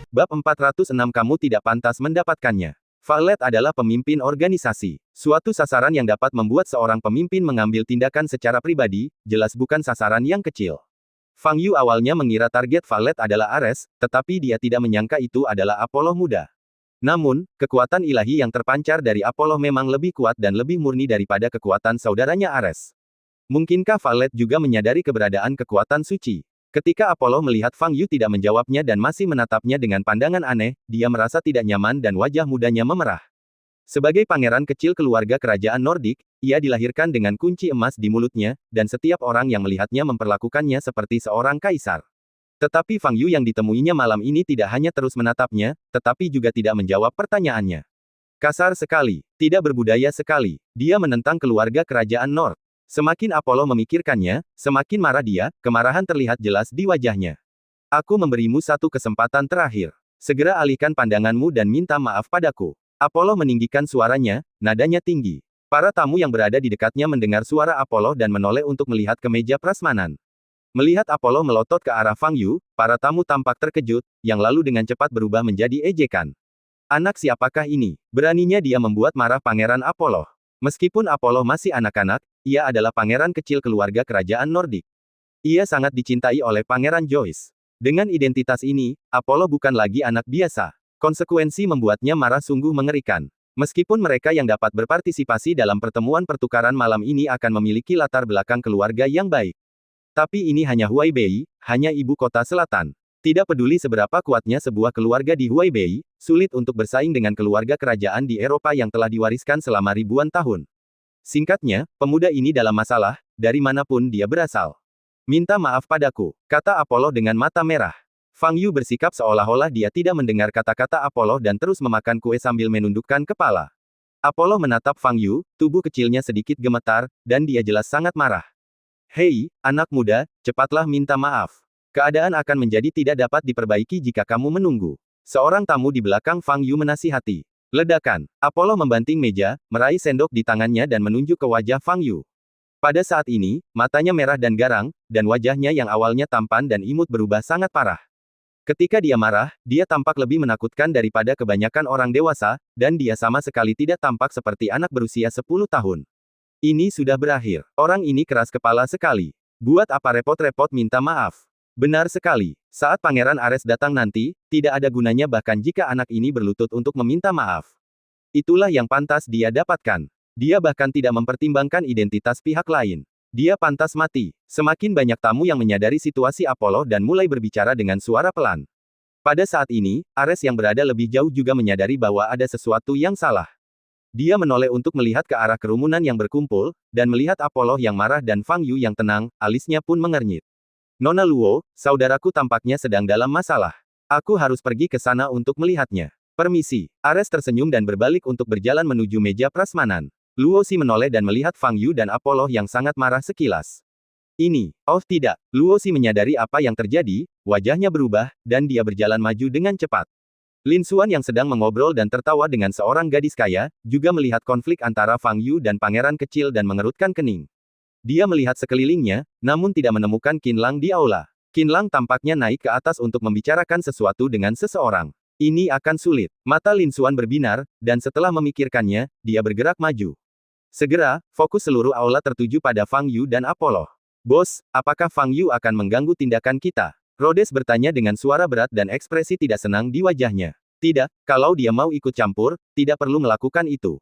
Bab 406 Kamu tidak pantas mendapatkannya. Valet adalah pemimpin organisasi. Suatu sasaran yang dapat membuat seorang pemimpin mengambil tindakan secara pribadi, jelas bukan sasaran yang kecil. Fang Yu awalnya mengira target Valet adalah Ares, tetapi dia tidak menyangka itu adalah Apollo muda. Namun, kekuatan ilahi yang terpancar dari Apollo memang lebih kuat dan lebih murni daripada kekuatan saudaranya Ares. Mungkinkah Valet juga menyadari keberadaan kekuatan suci? Ketika Apollo melihat Fang Yu tidak menjawabnya dan masih menatapnya dengan pandangan aneh, dia merasa tidak nyaman dan wajah mudanya memerah. Sebagai pangeran kecil keluarga kerajaan Nordik, ia dilahirkan dengan kunci emas di mulutnya, dan setiap orang yang melihatnya memperlakukannya seperti seorang kaisar. Tetapi Fang Yu yang ditemuinya malam ini tidak hanya terus menatapnya, tetapi juga tidak menjawab pertanyaannya. Kasar sekali, tidak berbudaya sekali, dia menentang keluarga kerajaan Nord. Semakin Apollo memikirkannya, semakin marah dia, kemarahan terlihat jelas di wajahnya. Aku memberimu satu kesempatan terakhir. Segera alihkan pandanganmu dan minta maaf padaku. Apollo meninggikan suaranya, nadanya tinggi. Para tamu yang berada di dekatnya mendengar suara Apollo dan menoleh untuk melihat ke meja prasmanan. Melihat Apollo melotot ke arah Fang Yu, para tamu tampak terkejut, yang lalu dengan cepat berubah menjadi ejekan. Anak siapakah ini? Beraninya dia membuat marah Pangeran Apollo. Meskipun Apollo masih anak-anak, ia adalah pangeran kecil keluarga kerajaan Nordik. Ia sangat dicintai oleh Pangeran Joyce. Dengan identitas ini, Apollo bukan lagi anak biasa. Konsekuensi membuatnya marah sungguh mengerikan. Meskipun mereka yang dapat berpartisipasi dalam pertemuan pertukaran malam ini akan memiliki latar belakang keluarga yang baik. Tapi ini hanya Huaibei, hanya ibu kota selatan. Tidak peduli seberapa kuatnya sebuah keluarga di Huaibei, sulit untuk bersaing dengan keluarga kerajaan di Eropa yang telah diwariskan selama ribuan tahun. Singkatnya, pemuda ini dalam masalah, dari manapun dia berasal. Minta maaf padaku, kata Apollo dengan mata merah. Fang Yu bersikap seolah-olah dia tidak mendengar kata-kata Apollo dan terus memakan kue sambil menundukkan kepala. Apollo menatap Fang Yu, tubuh kecilnya sedikit gemetar, dan dia jelas sangat marah. Hei, anak muda, cepatlah minta maaf. Keadaan akan menjadi tidak dapat diperbaiki jika kamu menunggu. Seorang tamu di belakang Fang Yu menasihati. Ledakan. Apollo membanting meja, meraih sendok di tangannya dan menunjuk ke wajah Fang Yu. Pada saat ini, matanya merah dan garang, dan wajahnya yang awalnya tampan dan imut berubah sangat parah. Ketika dia marah, dia tampak lebih menakutkan daripada kebanyakan orang dewasa, dan dia sama sekali tidak tampak seperti anak berusia 10 tahun. Ini sudah berakhir. Orang ini keras kepala sekali. Buat apa repot-repot minta maaf? Benar sekali. Saat Pangeran Ares datang nanti, tidak ada gunanya bahkan jika anak ini berlutut untuk meminta maaf. Itulah yang pantas dia dapatkan. Dia bahkan tidak mempertimbangkan identitas pihak lain. Dia pantas mati. Semakin banyak tamu yang menyadari situasi Apollo dan mulai berbicara dengan suara pelan. Pada saat ini, Ares yang berada lebih jauh juga menyadari bahwa ada sesuatu yang salah. Dia menoleh untuk melihat ke arah kerumunan yang berkumpul, dan melihat Apollo yang marah dan Fang Yu yang tenang, alisnya pun mengernyit. Nona Luo, saudaraku tampaknya sedang dalam masalah. Aku harus pergi ke sana untuk melihatnya. Permisi. Ares tersenyum dan berbalik untuk berjalan menuju meja prasmanan. Luo Si menoleh dan melihat Fang Yu dan Apollo yang sangat marah sekilas. Ini, oh tidak. Luo Si menyadari apa yang terjadi, wajahnya berubah, dan dia berjalan maju dengan cepat. Lin Xuan yang sedang mengobrol dan tertawa dengan seorang gadis kaya, juga melihat konflik antara Fang Yu dan pangeran kecil dan mengerutkan kening. Dia melihat sekelilingnya, namun tidak menemukan Qin Lang di aula. Qin Lang tampaknya naik ke atas untuk membicarakan sesuatu dengan seseorang. Ini akan sulit. Mata Lin Xuan berbinar, dan setelah memikirkannya, dia bergerak maju. Segera, fokus seluruh aula tertuju pada Fang Yu dan Apollo. Bos, apakah Fang Yu akan mengganggu tindakan kita? Rhodes bertanya dengan suara berat dan ekspresi tidak senang di wajahnya. Tidak, kalau dia mau ikut campur, tidak perlu melakukan itu.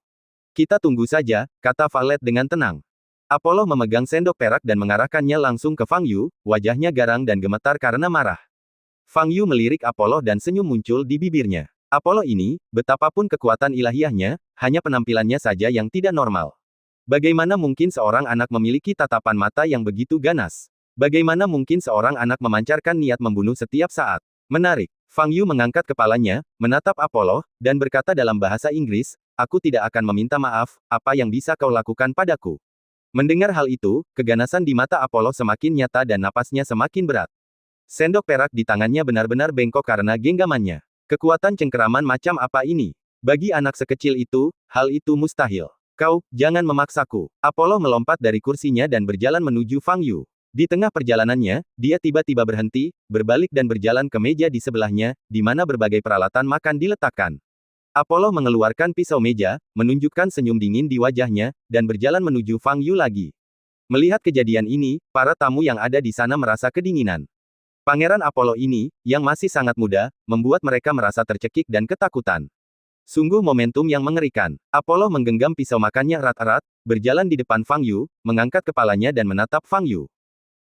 Kita tunggu saja, kata Valet dengan tenang. Apollo memegang sendok perak dan mengarahkannya langsung ke Fang Yu, wajahnya garang dan gemetar karena marah. Fang Yu melirik Apollo dan senyum muncul di bibirnya. Apollo ini, betapapun kekuatan ilahiyahnya, hanya penampilannya saja yang tidak normal. Bagaimana mungkin seorang anak memiliki tatapan mata yang begitu ganas? Bagaimana mungkin seorang anak memancarkan niat membunuh setiap saat? Menarik. Fang Yu mengangkat kepalanya, menatap Apollo, dan berkata dalam bahasa Inggris, aku tidak akan meminta maaf, apa yang bisa kau lakukan padaku? Mendengar hal itu, keganasan di mata Apollo semakin nyata dan napasnya semakin berat. Sendok perak di tangannya benar-benar bengkok karena genggamannya. Kekuatan cengkeraman macam apa ini? Bagi anak sekecil itu, hal itu mustahil. Kau, jangan memaksaku. Apollo melompat dari kursinya dan berjalan menuju Fang Yu. Di tengah perjalanannya, dia tiba-tiba berhenti, berbalik dan berjalan ke meja di sebelahnya, di mana berbagai peralatan makan diletakkan. Apollo mengeluarkan pisau meja, menunjukkan senyum dingin di wajahnya, dan berjalan menuju Fang Yu lagi. Melihat kejadian ini, para tamu yang ada di sana merasa kedinginan. Pangeran Apollo ini, yang masih sangat muda, membuat mereka merasa tercekik dan ketakutan. Sungguh momentum yang mengerikan. Apollo menggenggam pisau makannya erat-erat, berjalan di depan Fang Yu, mengangkat kepalanya dan menatap Fang Yu.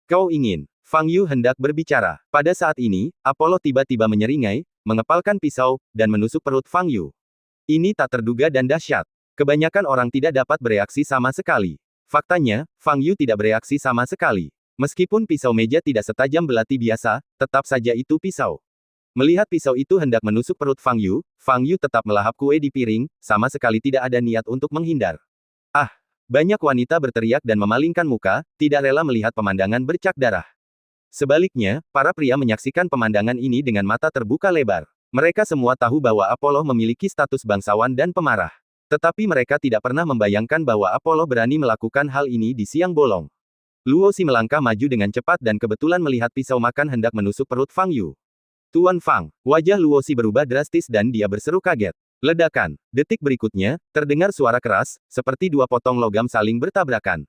Kau ingin? Fang Yu hendak berbicara. Pada saat ini, Apollo tiba-tiba menyeringai, mengepalkan pisau, dan menusuk perut Fang Yu. Ini tak terduga dan dahsyat. Kebanyakan orang tidak dapat bereaksi sama sekali. Faktanya, Fang Yu tidak bereaksi sama sekali. Meskipun pisau meja tidak setajam belati biasa, tetap saja itu pisau. Melihat pisau itu hendak menusuk perut Fang Yu tetap melahap kue di piring, sama sekali tidak ada niat untuk menghindar. Ah! Banyak wanita berteriak dan memalingkan muka, tidak rela melihat pemandangan bercak darah. Sebaliknya, para pria menyaksikan pemandangan ini dengan mata terbuka lebar. Mereka semua tahu bahwa Apollo memiliki status bangsawan dan pemarah. Tetapi mereka tidak pernah membayangkan bahwa Apollo berani melakukan hal ini di siang bolong. Luosi melangkah maju dengan cepat dan kebetulan melihat pisau makan hendak menusuk perut Fang Yu. Tuan Fang, wajah Luosi berubah drastis dan dia berseru kaget. Ledakan. Detik berikutnya, terdengar suara keras, seperti dua potong logam saling bertabrakan.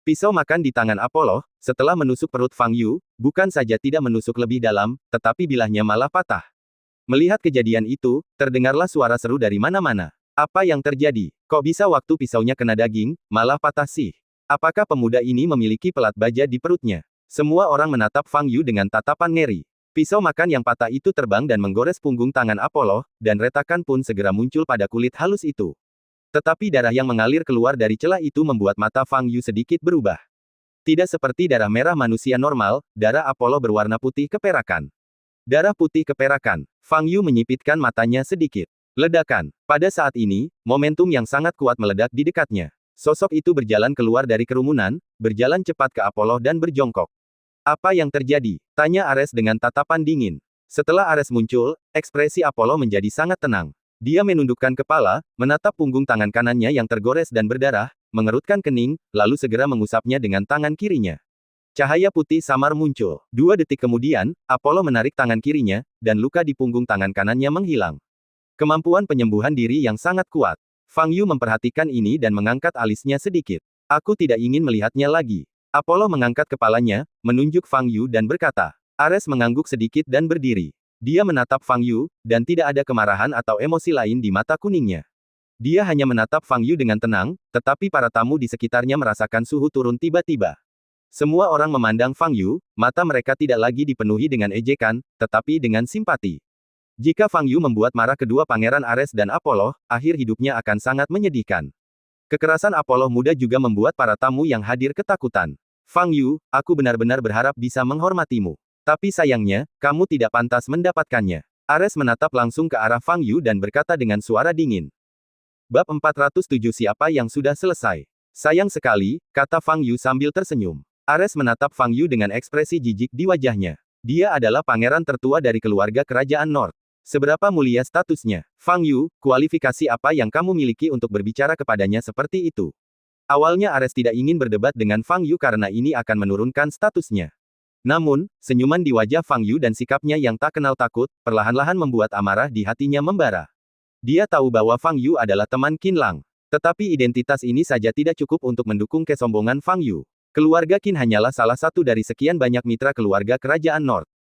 Pisau makan di tangan Apollo, setelah menusuk perut Fang Yu, bukan saja tidak menusuk lebih dalam, tetapi bilahnya malah patah. Melihat kejadian itu, terdengarlah suara seru dari mana-mana. Apa yang terjadi? Kok bisa waktu pisaunya kena daging, malah patah sih? Apakah pemuda ini memiliki pelat baja di perutnya? Semua orang menatap Fang Yu dengan tatapan ngeri. Pisau makan yang patah itu terbang dan menggores punggung tangan Apollo, dan retakan pun segera muncul pada kulit halus itu. Tetapi darah yang mengalir keluar dari celah itu membuat mata Fang Yu sedikit berubah. Tidak seperti darah merah manusia normal, darah Apollo berwarna putih keperakan. Darah putih keperakan. Fang Yu menyipitkan matanya sedikit. Ledakan. Pada saat ini, momentum yang sangat kuat meledak di dekatnya. Sosok itu berjalan keluar dari kerumunan, berjalan cepat ke Apollo dan berjongkok. Apa yang terjadi? Tanya Ares dengan tatapan dingin. Setelah Ares muncul, ekspresi Apollo menjadi sangat tenang. Dia menundukkan kepala, menatap punggung tangan kanannya yang tergores dan berdarah, mengerutkan kening, lalu segera mengusapnya dengan tangan kirinya. Cahaya putih samar muncul. 2 detik kemudian, Apollo menarik tangan kirinya, dan luka di punggung tangan kanannya menghilang. Kemampuan penyembuhan diri yang sangat kuat. Fang Yu memperhatikan ini dan mengangkat alisnya sedikit. Aku tidak ingin melihatnya lagi. Apollo mengangkat kepalanya, menunjuk Fang Yu dan berkata. Ares mengangguk sedikit dan berdiri. Dia menatap Fang Yu, dan tidak ada kemarahan atau emosi lain di mata kuningnya. Dia hanya menatap Fang Yu dengan tenang, tetapi para tamu di sekitarnya merasakan suhu turun tiba-tiba. Semua orang memandang Fang Yu, mata mereka tidak lagi dipenuhi dengan ejekan, tetapi dengan simpati. Jika Fang Yu membuat marah kedua Pangeran Ares dan Apollo, akhir hidupnya akan sangat menyedihkan. Kekerasan Apollo muda juga membuat para tamu yang hadir ketakutan. Fang Yu, aku benar-benar berharap bisa menghormatimu. Tapi sayangnya, kamu tidak pantas mendapatkannya. Ares menatap langsung ke arah Fang Yu dan berkata dengan suara dingin. Bab 407 Siapa yang sudah selesai? Sayang sekali, kata Fang Yu sambil tersenyum. Ares menatap Fang Yu dengan ekspresi jijik di wajahnya. Dia adalah pangeran tertua dari keluarga kerajaan North. Seberapa mulia statusnya? Fang Yu, kualifikasi apa yang kamu miliki untuk berbicara kepadanya seperti itu? Awalnya Ares tidak ingin berdebat dengan Fang Yu karena ini akan menurunkan statusnya. Namun, senyuman di wajah Fang Yu dan sikapnya yang tak kenal takut, perlahan-lahan membuat amarah di hatinya membara. Dia tahu bahwa Fang Yu adalah teman Qin Lang. Tetapi identitas ini saja tidak cukup untuk mendukung kesombongan Fang Yu. Keluarga Qin hanyalah salah satu dari sekian banyak mitra keluarga kerajaan North.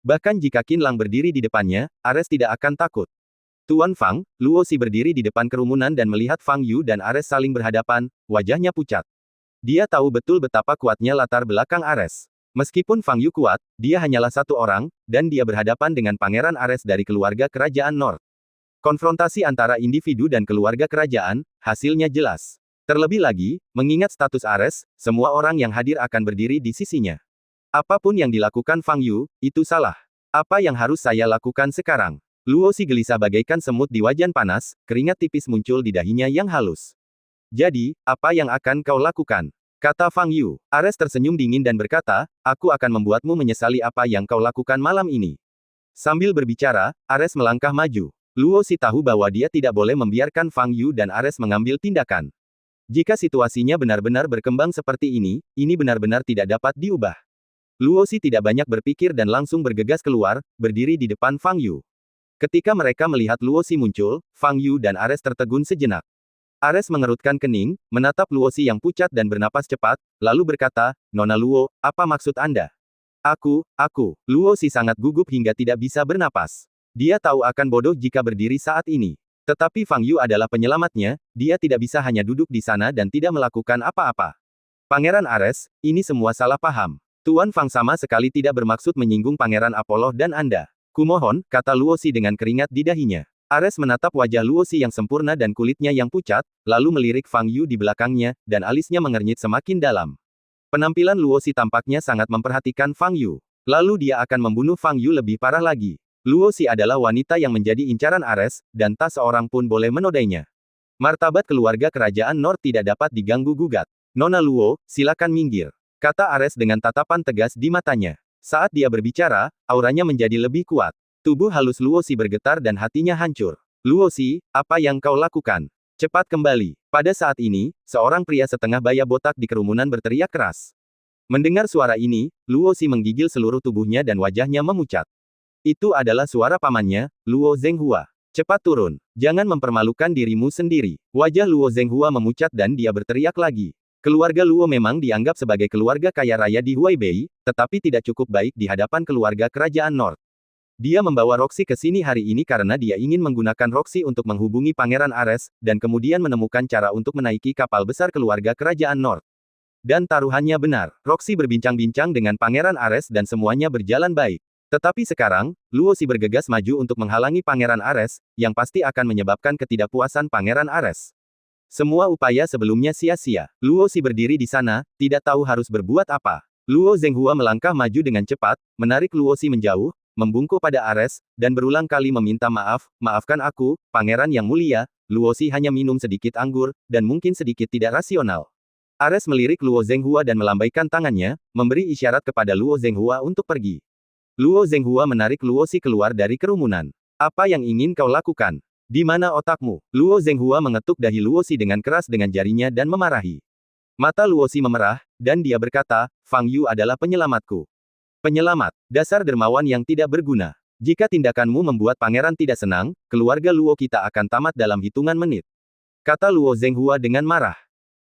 Bahkan jika Qin Lang berdiri di depannya, Ares tidak akan takut. Tuan Fang, Luosi berdiri di depan kerumunan dan melihat Fang Yu dan Ares saling berhadapan, wajahnya pucat. Dia tahu betul betapa kuatnya latar belakang Ares. Meskipun Fang Yu kuat, dia hanyalah satu orang, dan dia berhadapan dengan Pangeran Ares dari keluarga kerajaan North. Konfrontasi antara individu dan keluarga kerajaan, hasilnya jelas. Terlebih lagi, mengingat status Ares, semua orang yang hadir akan berdiri di sisinya. Apapun yang dilakukan Fang Yu, itu salah. Apa yang harus saya lakukan sekarang? Luosi gelisah bagaikan semut di wajan panas, keringat tipis muncul di dahinya yang halus. Jadi, apa yang akan kau lakukan? Kata Fang Yu. Ares tersenyum dingin dan berkata, aku akan membuatmu menyesali apa yang kau lakukan malam ini. Sambil berbicara, Ares melangkah maju. Luosi tahu bahwa dia tidak boleh membiarkan Fang Yu dan Ares mengambil tindakan. Jika situasinya benar-benar berkembang seperti ini benar-benar tidak dapat diubah. Luosi tidak banyak berpikir dan langsung bergegas keluar, berdiri di depan Fang Yu. Ketika mereka melihat Luosi muncul, Fang Yu dan Ares tertegun sejenak. Ares mengerutkan kening, menatap Luosi yang pucat dan bernapas cepat, lalu berkata, "Nona Luo, apa maksud Anda?" Aku. Luosi sangat gugup hingga tidak bisa bernapas. Dia tahu akan bodoh jika berdiri saat ini. Tetapi Fang Yu adalah penyelamatnya, dia tidak bisa hanya duduk di sana dan tidak melakukan apa-apa. Pangeran Ares, ini semua salah paham. Tuan Fang sama sekali tidak bermaksud menyinggung Pangeran Apollo dan Anda. Kumohon, kata Luosi dengan keringat di dahinya. Ares menatap wajah Luosi yang sempurna dan kulitnya yang pucat, lalu melirik Fang Yu di belakangnya, dan alisnya mengernyit semakin dalam. Penampilan Luosi tampaknya sangat memperhatikan Fang Yu. Lalu dia akan membunuh Fang Yu lebih parah lagi. Luosi adalah wanita yang menjadi incaran Ares, dan tak seorang pun boleh menodainya. Martabat keluarga kerajaan Nord tidak dapat diganggu-gugat. Nona Luo, silakan minggir, kata Ares dengan tatapan tegas di matanya. Saat dia berbicara, auranya menjadi lebih kuat. Tubuh halus Luosi bergetar dan hatinya hancur. Luosi, apa yang kau lakukan? Cepat kembali. Pada saat ini, seorang pria setengah baya botak di kerumunan berteriak keras. Mendengar suara ini, Luosi menggigil seluruh tubuhnya dan wajahnya memucat. Itu adalah suara pamannya, Luo Zhenghua. Cepat turun. Jangan mempermalukan dirimu sendiri. Wajah Luo Zhenghua memucat dan dia berteriak lagi. Keluarga Luo memang dianggap sebagai keluarga kaya raya di Huaibei, tetapi tidak cukup baik di hadapan keluarga kerajaan Nord. Dia membawa Roxy ke sini hari ini karena dia ingin menggunakan Roxy untuk menghubungi Pangeran Ares, dan kemudian menemukan cara untuk menaiki kapal besar keluarga kerajaan Nord. Dan taruhannya benar, Roxy berbincang-bincang dengan Pangeran Ares dan semuanya berjalan baik. Tetapi sekarang, Luosi bergegas maju untuk menghalangi Pangeran Ares, yang pasti akan menyebabkan ketidakpuasan Pangeran Ares. Semua upaya sebelumnya sia-sia. Luosi berdiri di sana, tidak tahu harus berbuat apa. Luo Zhenghua melangkah maju dengan cepat, menarik Luosi menjauh, membungkuk pada Ares, dan berulang kali meminta maaf, maafkan aku, Pangeran yang mulia. Luosi hanya minum sedikit anggur, dan mungkin sedikit tidak rasional. Ares melirik Luo Zhenghua dan melambaikan tangannya, memberi isyarat kepada Luo Zhenghua untuk pergi. Luo Zhenghua menarik Luosi keluar dari kerumunan. Apa yang ingin kau lakukan? Di mana otakmu? Luo Zhenghua mengetuk dahi Luosi dengan keras dengan jarinya dan memarahi. Mata Luosi memerah, dan dia berkata, Fang Yu adalah penyelamatku. Penyelamat, dasar dermawan yang tidak berguna. Jika tindakanmu membuat pangeran tidak senang, keluarga Luo kita akan tamat dalam hitungan menit. Kata Luo Zhenghua dengan marah.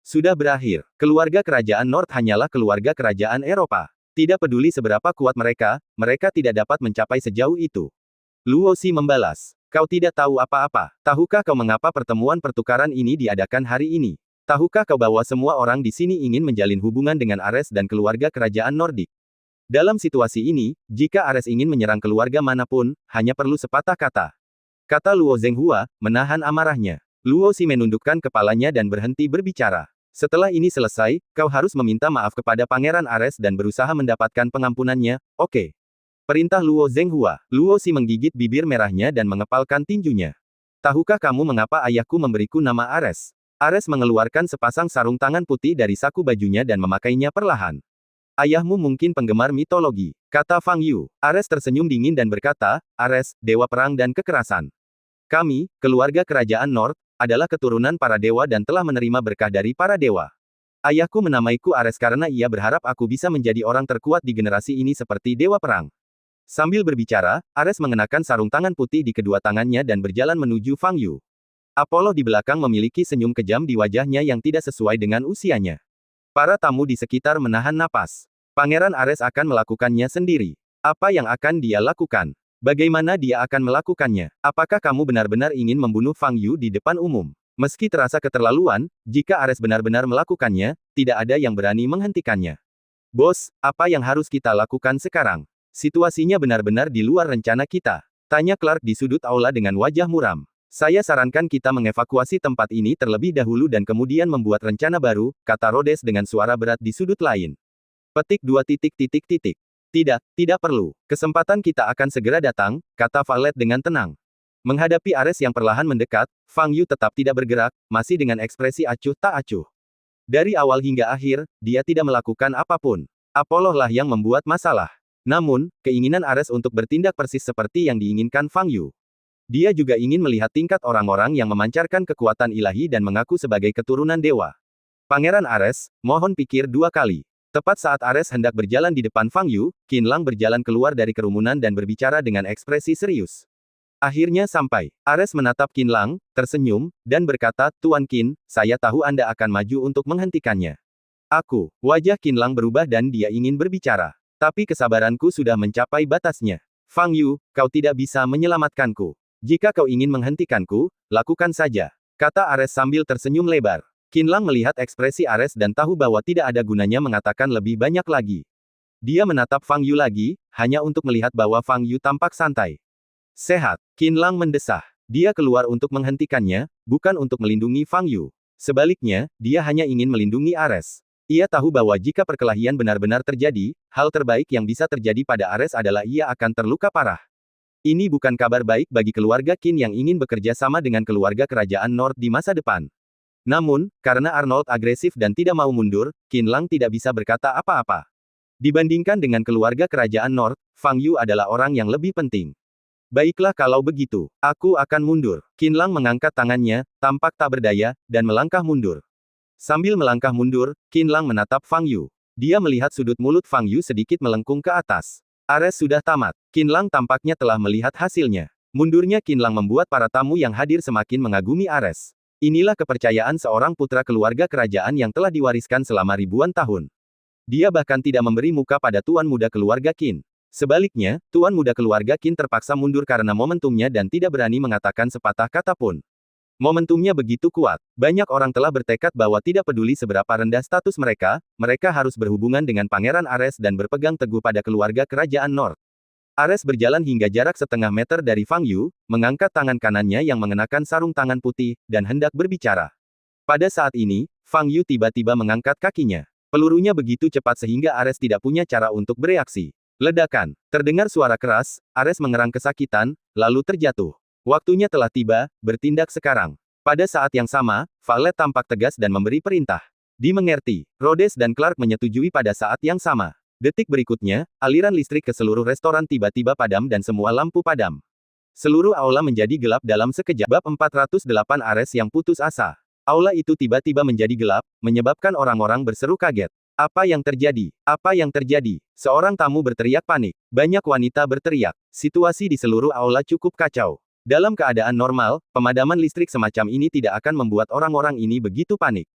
Sudah berakhir, keluarga kerajaan Nord hanyalah keluarga kerajaan Eropa. Tidak peduli seberapa kuat mereka tidak dapat mencapai sejauh itu. Luosi membalas. Kau tidak tahu apa-apa. Tahukah kau mengapa pertemuan pertukaran ini diadakan hari ini? Tahukah kau bahwa semua orang di sini ingin menjalin hubungan dengan Ares dan keluarga kerajaan Nordik? Dalam situasi ini, jika Ares ingin menyerang keluarga manapun, hanya perlu sepatah kata. Kata Luo Zhenghua, menahan amarahnya. Luosi menundukkan kepalanya dan berhenti berbicara. Setelah ini selesai, kau harus meminta maaf kepada Pangeran Ares dan berusaha mendapatkan pengampunannya, oke? Perintah Luo Zhenghua. Luosi menggigit bibir merahnya dan mengepalkan tinjunya. Tahukah kamu mengapa ayahku memberiku nama Ares? Ares mengeluarkan sepasang sarung tangan putih dari saku bajunya dan memakainya perlahan. Ayahmu mungkin penggemar mitologi, kata Fang Yu. Ares tersenyum dingin dan berkata, Ares, dewa perang dan kekerasan. Kami, keluarga kerajaan Nord, adalah keturunan para dewa dan telah menerima berkah dari para dewa. Ayahku menamaiku Ares karena ia berharap aku bisa menjadi orang terkuat di generasi ini seperti dewa perang. Sambil berbicara, Ares mengenakan sarung tangan putih di kedua tangannya dan berjalan menuju Fang Yu. Apollo di belakang memiliki senyum kejam di wajahnya yang tidak sesuai dengan usianya. Para tamu di sekitar menahan napas. Pangeran Ares akan melakukannya sendiri. Apa yang akan dia lakukan? Bagaimana dia akan melakukannya? Apakah kamu benar-benar ingin membunuh Fang Yu di depan umum? Meski terasa keterlaluan, jika Ares benar-benar melakukannya, tidak ada yang berani menghentikannya. Bos, apa yang harus kita lakukan sekarang? Situasinya benar-benar di luar rencana kita. Tanya Clark di sudut aula dengan wajah muram. Saya sarankan kita mengevakuasi tempat ini terlebih dahulu dan kemudian membuat rencana baru, kata Rhodes dengan suara berat di sudut lain. Petik 2. Tidak perlu. Kesempatan kita akan segera datang, kata Valet dengan tenang. Menghadapi Ares yang perlahan mendekat, Fang Yu tetap tidak bergerak, masih dengan ekspresi acuh tak acuh. Dari awal hingga akhir, dia tidak melakukan apapun. Apollo lah yang membuat masalah. Namun, keinginan Ares untuk bertindak persis seperti yang diinginkan Fang Yu. Dia juga ingin melihat tingkat orang-orang yang memancarkan kekuatan ilahi dan mengaku sebagai keturunan dewa. Pangeran Ares, mohon pikir dua kali. Tepat saat Ares hendak berjalan di depan Fang Yu, Qin Lang berjalan keluar dari kerumunan dan berbicara dengan ekspresi serius. Akhirnya sampai. Ares menatap Qin Lang, tersenyum, dan berkata, Tuan Qin, saya tahu Anda akan maju untuk menghentikannya. Wajah Qin Lang berubah dan dia ingin berbicara. Tapi kesabaranku sudah mencapai batasnya. Fang Yu, kau tidak bisa menyelamatkanku. Jika kau ingin menghentikanku, lakukan saja, kata Ares sambil tersenyum lebar. Qin Lang melihat ekspresi Ares dan tahu bahwa tidak ada gunanya mengatakan lebih banyak lagi. Dia menatap Fang Yu lagi, hanya untuk melihat bahwa Fang Yu tampak santai. Sehat, Qin Lang mendesah. Dia keluar untuk menghentikannya, bukan untuk melindungi Fang Yu. Sebaliknya, dia hanya ingin melindungi Ares. Ia tahu bahwa jika perkelahian benar-benar terjadi, hal terbaik yang bisa terjadi pada Ares adalah ia akan terluka parah. Ini bukan kabar baik bagi keluarga Qin yang ingin bekerja sama dengan keluarga kerajaan Nord di masa depan. Namun, karena Arnold agresif dan tidak mau mundur, Qin Lang tidak bisa berkata apa-apa. Dibandingkan dengan keluarga kerajaan Nord, Fang Yu adalah orang yang lebih penting. Baiklah kalau begitu, aku akan mundur. Qin Lang mengangkat tangannya, tampak tak berdaya, dan melangkah mundur. Sambil melangkah mundur, Qin Lang menatap Fang Yu. Dia melihat sudut mulut Fang Yu sedikit melengkung ke atas. Ares sudah tamat. Qin Lang tampaknya telah melihat hasilnya. Mundurnya Qin Lang membuat para tamu yang hadir semakin mengagumi Ares. Inilah kepercayaan seorang putra keluarga kerajaan yang telah diwariskan selama ribuan tahun. Dia bahkan tidak memberi muka pada tuan muda keluarga Qin. Sebaliknya, tuan muda keluarga Qin terpaksa mundur karena momentumnya dan tidak berani mengatakan sepatah kata pun. Momentumnya begitu kuat. Banyak orang telah bertekad bahwa tidak peduli seberapa rendah status mereka, mereka harus berhubungan dengan Pangeran Ares dan berpegang teguh pada keluarga kerajaan Nord. Ares berjalan hingga jarak setengah meter dari Fang Yu, mengangkat tangan kanannya yang mengenakan sarung tangan putih, dan hendak berbicara. Pada saat ini, Fang Yu tiba-tiba mengangkat kakinya. Pelurunya begitu cepat sehingga Ares tidak punya cara untuk bereaksi. Ledakan. Terdengar suara keras, Ares mengerang kesakitan, lalu terjatuh. Waktunya telah tiba, bertindak sekarang. Pada saat yang sama, Valet tampak tegas dan memberi perintah. Dimengerti. Rhodes dan Clark menyetujui pada saat yang sama. Detik berikutnya, aliran listrik ke seluruh restoran tiba-tiba padam dan semua lampu padam. Seluruh aula menjadi gelap dalam sekejap. Bab 408 Ares yang putus asa. Aula itu tiba-tiba menjadi gelap, menyebabkan orang-orang berseru kaget. Apa yang terjadi? Apa yang terjadi? Seorang tamu berteriak panik. Banyak wanita berteriak. Situasi di seluruh aula cukup kacau. Dalam keadaan normal, pemadaman listrik semacam ini tidak akan membuat orang-orang ini begitu panik.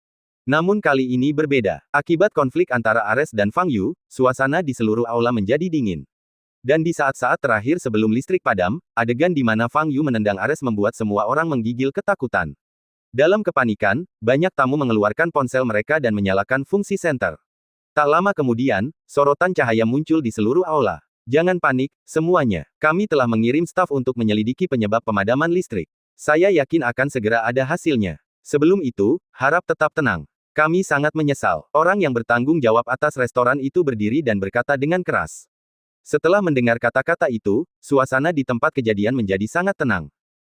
Namun kali ini berbeda. Akibat konflik antara Ares dan Fang Yu, suasana di seluruh aula menjadi dingin. Dan di saat-saat terakhir sebelum listrik padam, adegan di mana Fang Yu menendang Ares membuat semua orang menggigil ketakutan. Dalam kepanikan, banyak tamu mengeluarkan ponsel mereka dan menyalakan fungsi senter. Tak lama kemudian, sorotan cahaya muncul di seluruh aula. Jangan panik, semuanya. Kami telah mengirim staf untuk menyelidiki penyebab pemadaman listrik. Saya yakin akan segera ada hasilnya. Sebelum itu, harap tetap tenang. Kami sangat menyesal. Orang yang bertanggung jawab atas restoran itu berdiri dan berkata dengan keras. Setelah mendengar kata-kata itu, suasana di tempat kejadian menjadi sangat tenang.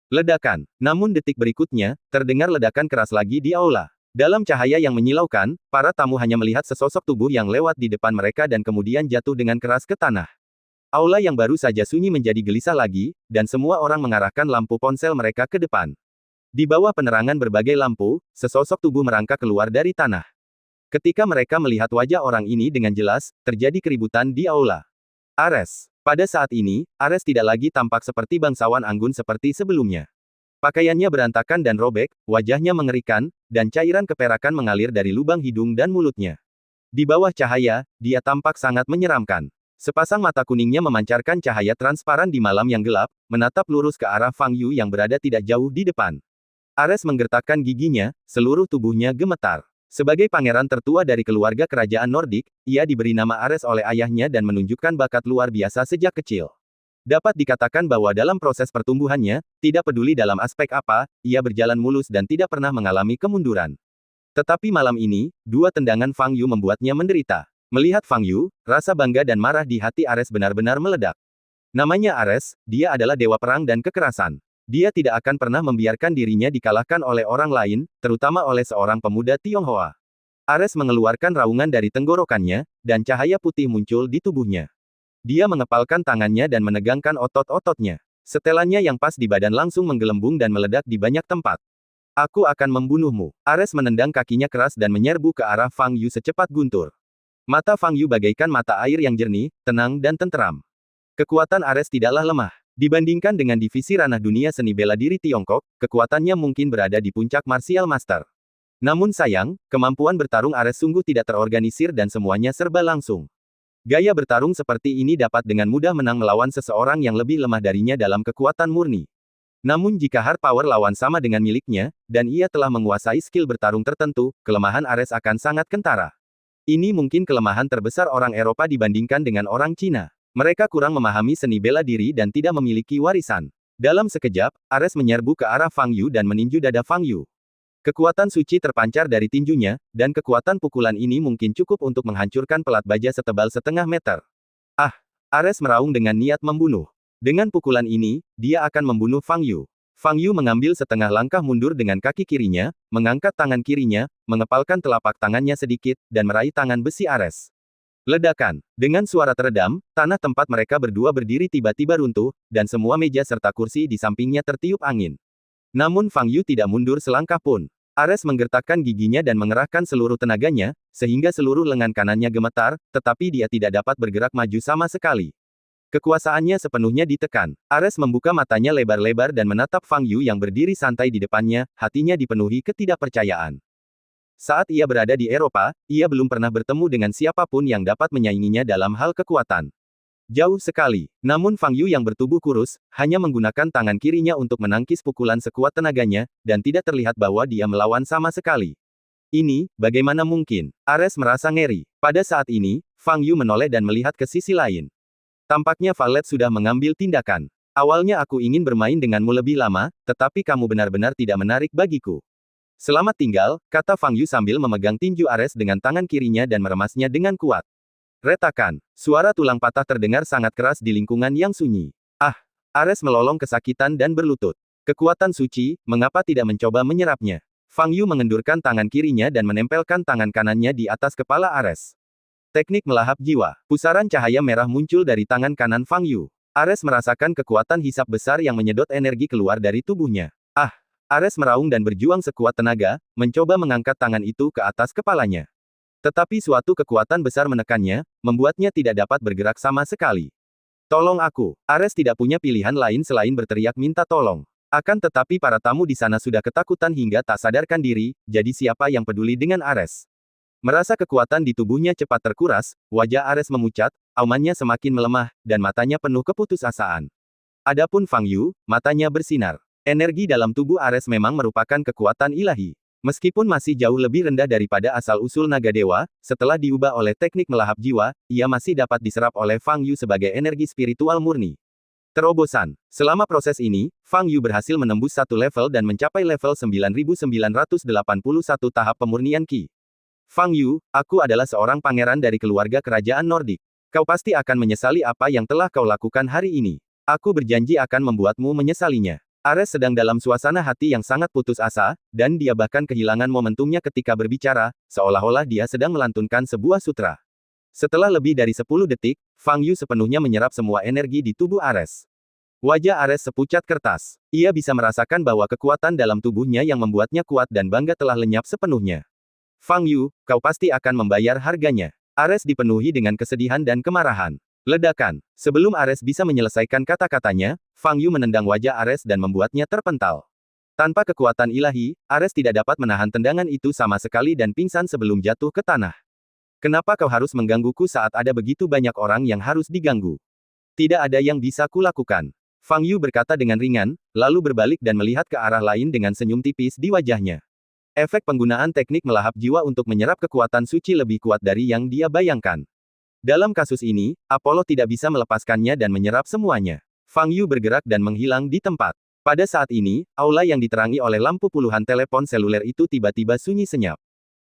Ledakan. Namun detik berikutnya, terdengar ledakan keras lagi di aula. Dalam cahaya yang menyilaukan, para tamu hanya melihat sesosok tubuh yang lewat di depan mereka dan kemudian jatuh dengan keras ke tanah. Aula yang baru saja sunyi menjadi gelisah lagi, dan semua orang mengarahkan lampu ponsel mereka ke depan. Di bawah penerangan berbagai lampu, sesosok tubuh merangkak keluar dari tanah. Ketika mereka melihat wajah orang ini dengan jelas, terjadi keributan di aula. Ares. Pada saat ini, Ares tidak lagi tampak seperti bangsawan anggun seperti sebelumnya. Pakaiannya berantakan dan robek, wajahnya mengerikan, dan cairan keperakan mengalir dari lubang hidung dan mulutnya. Di bawah cahaya, dia tampak sangat menyeramkan. Sepasang mata kuningnya memancarkan cahaya transparan di malam yang gelap, menatap lurus ke arah Fang Yu yang berada tidak jauh di depan. Ares menggertakkan giginya, seluruh tubuhnya gemetar. Sebagai pangeran tertua dari keluarga kerajaan Nordik, ia diberi nama Ares oleh ayahnya dan menunjukkan bakat luar biasa sejak kecil. Dapat dikatakan bahwa dalam proses pertumbuhannya, tidak peduli dalam aspek apa, ia berjalan mulus dan tidak pernah mengalami kemunduran. Tetapi malam ini, dua tendangan Fang Yu membuatnya menderita. Melihat Fang Yu, rasa bangga dan marah di hati Ares benar-benar meledak. Namanya Ares, dia adalah dewa perang dan kekerasan. Dia tidak akan pernah membiarkan dirinya dikalahkan oleh orang lain, terutama oleh seorang pemuda Tionghoa. Ares mengeluarkan raungan dari tenggorokannya, dan cahaya putih muncul di tubuhnya. Dia mengepalkan tangannya dan menegangkan otot-ototnya. Setelannya yang pas di badan langsung menggelembung dan meledak di banyak tempat. Aku akan membunuhmu. Ares menendang kakinya keras dan menyerbu ke arah Fang Yu secepat guntur. Mata Fang Yu bagaikan mata air yang jernih, tenang dan tenteram. Kekuatan Ares tidaklah lemah. Dibandingkan dengan divisi ranah dunia seni bela diri Tiongkok, kekuatannya mungkin berada di puncak martial master. Namun sayang, kemampuan bertarung Ares sungguh tidak terorganisir dan semuanya serba langsung. Gaya bertarung seperti ini dapat dengan mudah menang melawan seseorang yang lebih lemah darinya dalam kekuatan murni. Namun jika hard power lawan sama dengan miliknya, dan ia telah menguasai skill bertarung tertentu, kelemahan Ares akan sangat kentara. Ini mungkin kelemahan terbesar orang Eropa dibandingkan dengan orang Cina. Mereka kurang memahami seni bela diri dan tidak memiliki warisan. Dalam sekejap, Ares menyerbu ke arah Fang Yu dan meninju dada Fang Yu. Kekuatan suci terpancar dari tinjunya, dan kekuatan pukulan ini mungkin cukup untuk menghancurkan pelat baja setebal setengah meter. Ah! Ares meraung dengan niat membunuh. Dengan pukulan ini, dia akan membunuh Fang Yu. Fang Yu mengambil setengah langkah mundur dengan kaki kirinya, mengangkat tangan kirinya, mengepalkan telapak tangannya sedikit, dan meraih tangan besi Ares. Ledakan. Dengan suara teredam, tanah tempat mereka berdua berdiri tiba-tiba runtuh, dan semua meja serta kursi di sampingnya tertiup angin. Namun Fang Yu tidak mundur selangkah pun. Ares menggertakkan giginya dan mengerahkan seluruh tenaganya, sehingga seluruh lengan kanannya gemetar, tetapi dia tidak dapat bergerak maju sama sekali. Kekuasaannya sepenuhnya ditekan. Ares membuka matanya lebar-lebar dan menatap Fang Yu yang berdiri santai di depannya, hatinya dipenuhi ketidakpercayaan. Saat ia berada di Eropa, ia belum pernah bertemu dengan siapapun yang dapat menyainginya dalam hal kekuatan. Jauh sekali. Namun Fang Yu yang bertubuh kurus, hanya menggunakan tangan kirinya untuk menangkis pukulan sekuat tenaganya, dan tidak terlihat bahwa dia melawan sama sekali. Ini, bagaimana mungkin? Ares merasa ngeri. Pada saat ini, Fang Yu menoleh dan melihat ke sisi lain. Tampaknya Valet sudah mengambil tindakan. Awalnya aku ingin bermain denganmu lebih lama, tetapi kamu benar-benar tidak menarik bagiku. Selamat tinggal, kata Fang Yu sambil memegang tinju Ares dengan tangan kirinya dan meremasnya dengan kuat. Retakan. Suara tulang patah terdengar sangat keras di lingkungan yang sunyi. Ah! Ares melolong kesakitan dan berlutut. Kekuatan suci, mengapa tidak mencoba menyerapnya? Fang Yu mengendurkan tangan kirinya dan menempelkan tangan kanannya di atas kepala Ares. Teknik melahap jiwa. Pusaran cahaya merah muncul dari tangan kanan Fang Yu. Ares merasakan kekuatan hisap besar yang menyedot energi keluar dari tubuhnya. Ah! Ares meraung dan berjuang sekuat tenaga, mencoba mengangkat tangan itu ke atas kepalanya. Tetapi suatu kekuatan besar menekannya, membuatnya tidak dapat bergerak sama sekali. Tolong aku. Ares tidak punya pilihan lain selain berteriak minta tolong. Akan tetapi para tamu di sana sudah ketakutan hingga tak sadarkan diri, jadi siapa yang peduli dengan Ares? Merasa kekuatan di tubuhnya cepat terkuras, wajah Ares memucat, aumannya semakin melemah, dan matanya penuh keputusasaan. Adapun Fang Yu, matanya bersinar. Energi dalam tubuh Ares memang merupakan kekuatan ilahi. Meskipun masih jauh lebih rendah daripada asal-usul naga dewa, setelah diubah oleh teknik melahap jiwa, ia masih dapat diserap oleh Fang Yu sebagai energi spiritual murni. Terobosan. Selama proses ini, Fang Yu berhasil menembus satu level dan mencapai level 9981 tahap pemurnian Qi. Fang Yu, aku adalah seorang pangeran dari keluarga kerajaan Nordik. Kau pasti akan menyesali apa yang telah kau lakukan hari ini. Aku berjanji akan membuatmu menyesalinya. Ares sedang dalam suasana hati yang sangat putus asa, dan dia bahkan kehilangan momentumnya ketika berbicara, seolah-olah dia sedang melantunkan sebuah sutra. Setelah lebih dari 10 detik, Fang Yu sepenuhnya menyerap semua energi di tubuh Ares. Wajah Ares sepucat kertas. Ia bisa merasakan bahwa kekuatan dalam tubuhnya yang membuatnya kuat dan bangga telah lenyap sepenuhnya. Fang Yu, kau pasti akan membayar harganya. Ares dipenuhi dengan kesedihan dan kemarahan. Ledakan. Sebelum Ares bisa menyelesaikan kata-katanya, Fang Yu menendang wajah Ares dan membuatnya terpental. Tanpa kekuatan ilahi, Ares tidak dapat menahan tendangan itu sama sekali dan pingsan sebelum jatuh ke tanah. Kenapa kau harus menggangguku saat ada begitu banyak orang yang harus diganggu? Tidak ada yang bisa kulakukan. Fang Yu berkata dengan ringan, lalu berbalik dan melihat ke arah lain dengan senyum tipis di wajahnya. Efek penggunaan teknik melahap jiwa untuk menyerap kekuatan suci lebih kuat dari yang dia bayangkan. Dalam kasus ini, Apollo tidak bisa melepaskannya dan menyerap semuanya. Fang Yu bergerak dan menghilang di tempat. Pada saat ini, aula yang diterangi oleh lampu puluhan telepon seluler itu tiba-tiba sunyi senyap.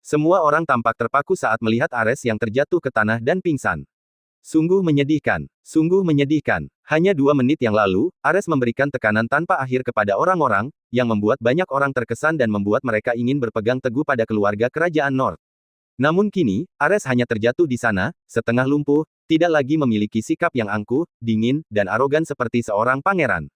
Semua orang tampak terpaku saat melihat Ares yang terjatuh ke tanah dan pingsan. Sungguh menyedihkan. Sungguh menyedihkan. Hanya 2 menit yang lalu, Ares memberikan tekanan tanpa akhir kepada orang-orang, yang membuat banyak orang terkesan dan membuat mereka ingin berpegang teguh pada keluarga kerajaan North. Namun kini, Ares hanya terjatuh di sana, setengah lumpuh, tidak lagi memiliki sikap yang angkuh, dingin, dan arogan seperti seorang pangeran.